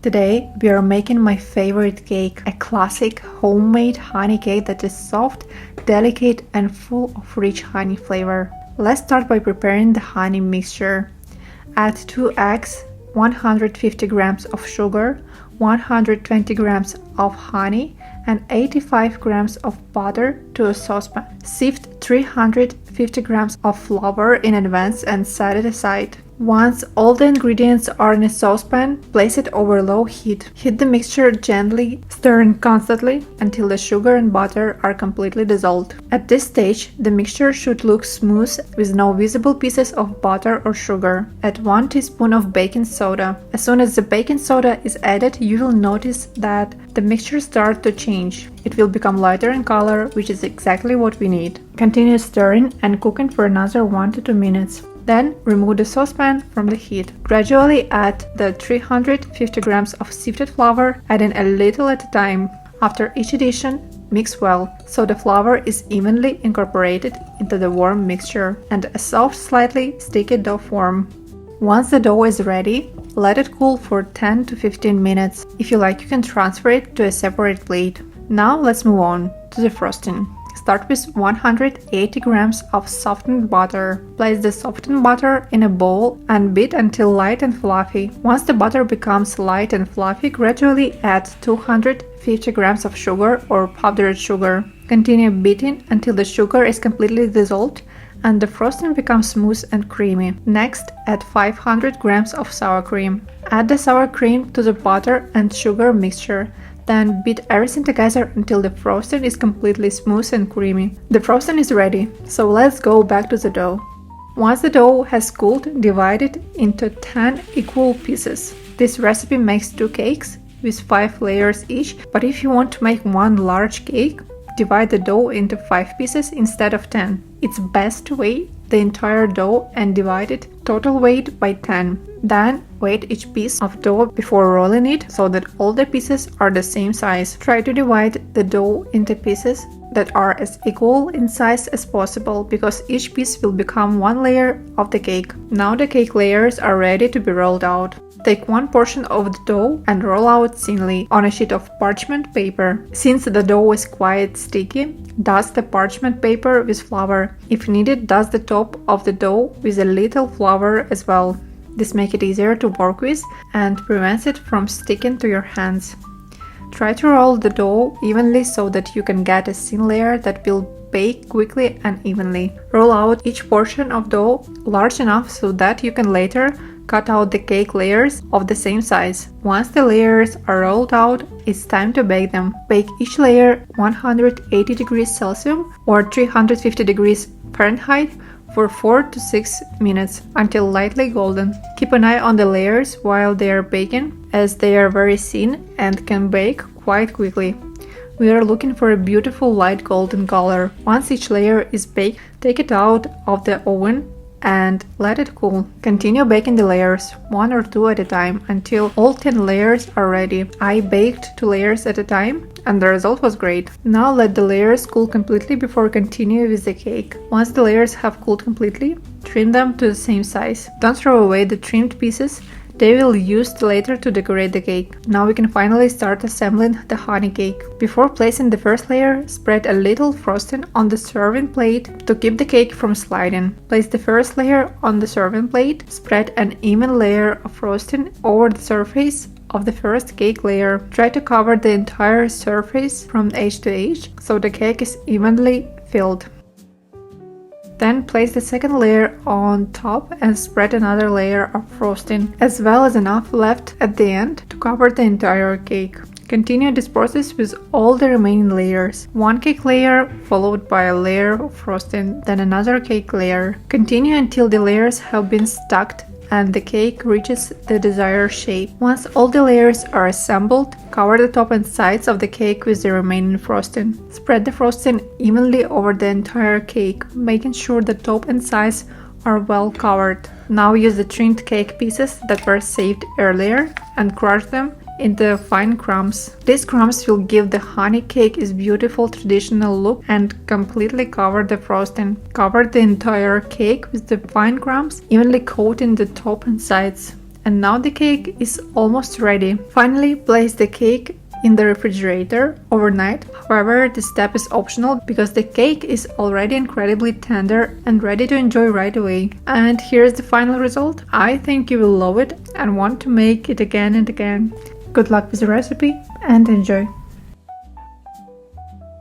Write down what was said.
Today we are making my favorite cake, a classic homemade honey cake that is soft, delicate and full of rich honey flavor. Let's start by preparing the honey mixture. Add 2 eggs, 150 grams of sugar, 120 grams of honey and 85 grams of butter to a saucepan. Sift 350 grams of flour in advance and set it aside. Once all the ingredients are in a saucepan, place it over low heat. Heat the mixture gently, stirring constantly until the sugar and butter are completely dissolved. At this stage, the mixture should look smooth with no visible pieces of butter or sugar. Add 1 teaspoon of baking soda. As soon as the baking soda is added, you will notice that the mixture starts to change. It will become lighter in color, which is exactly what we need. Continue stirring and cooking for another 1 to 2 minutes. Then remove the saucepan from the heat. Gradually add the 350 grams of sifted flour, adding a little at a time. After each addition, mix well, so the flour is evenly incorporated into the warm mixture and a soft, slightly sticky dough form. Once the dough is ready, let it cool for 10 to 15 minutes. If you like, you can transfer it to a separate plate. Now let's move on to the frosting. Start with 180 grams of softened butter. Place the softened butter in a bowl and beat until light and fluffy. Once the butter becomes light and fluffy, gradually add 250 grams of sugar or powdered sugar. Continue beating until the sugar is completely dissolved and the frosting becomes smooth and creamy. Next, add 500 grams of sour cream. Add the sour cream to the butter and sugar mixture. Then beat everything together until the frosting is completely smooth and creamy. The frosting is ready, so let's go back to the dough. Once the dough has cooled, divide it into 10 equal pieces. This recipe makes 2 cakes with 5 layers each, but if you want to make one large cake, divide the dough into 5 pieces instead of 10. It's best to weigh the entire dough and divide it total weight by 10. Then weight each piece of dough before rolling it so that all the pieces are the same size. Try to divide the dough into pieces that are as equal in size as possible, because each piece will become one layer of the cake. Now the cake layers are ready to be rolled out. Take one portion of the dough and roll out thinly on a sheet of parchment paper. Since the dough is quite sticky, dust the parchment paper with flour. If needed, dust the top of the dough with a little flour as well. This makes it easier to work with and prevents it from sticking to your hands. Try to roll the dough evenly so that you can get a thin layer that will bake quickly and evenly. Roll out each portion of dough large enough so that you can later cut out the cake layers of the same size. Once the layers are rolled out, it's time to bake them. Bake each layer 180 degrees Celsius or 350 degrees Fahrenheit for 4 to 6 minutes until lightly golden. Keep an eye on the layers while they are baking, as they are very thin and can bake quite quickly. We are looking for a beautiful light golden color. Once each layer is baked, take it out of the oven and let it cool. Continue baking the layers, 1 or 2 at a time, until all 10 layers are ready. I baked 2 layers at a time and the result was great. Now let the layers cool completely before continuing with the cake. Once the layers have cooled completely, trim them to the same size. Don't throw away the trimmed pieces. They will be used later to decorate the cake. Now we can finally start assembling the honey cake. Before placing the first layer, spread a little frosting on the serving plate to keep the cake from sliding. Place the first layer on the serving plate. Spread an even layer of frosting over the surface of the first cake layer. Try to cover the entire surface from edge to edge so the cake is evenly filled. Then place the second layer on top and spread another layer of frosting, as well as enough left at the end to cover the entire cake. Continue this process with all the remaining layers. One cake layer followed by a layer of frosting, then another cake layer. Continue until the layers have been stacked and the cake reaches the desired shape. Once all the layers are assembled, cover the top and sides of the cake with the remaining frosting. Spread the frosting evenly over the entire cake, making sure the top and sides are well covered. Now use the trimmed cake pieces that were saved earlier and crush them into fine crumbs. These crumbs will give the honey cake its beautiful traditional look and completely cover the frosting. Cover the entire cake with the fine crumbs, evenly coating the top and sides. And now the cake is almost ready. Finally, place the cake in the refrigerator overnight. However, this step is optional because the cake is already incredibly tender and ready to enjoy right away. And here's the final result. I think you will love it and want to make it again and again. Good luck with the recipe and enjoy!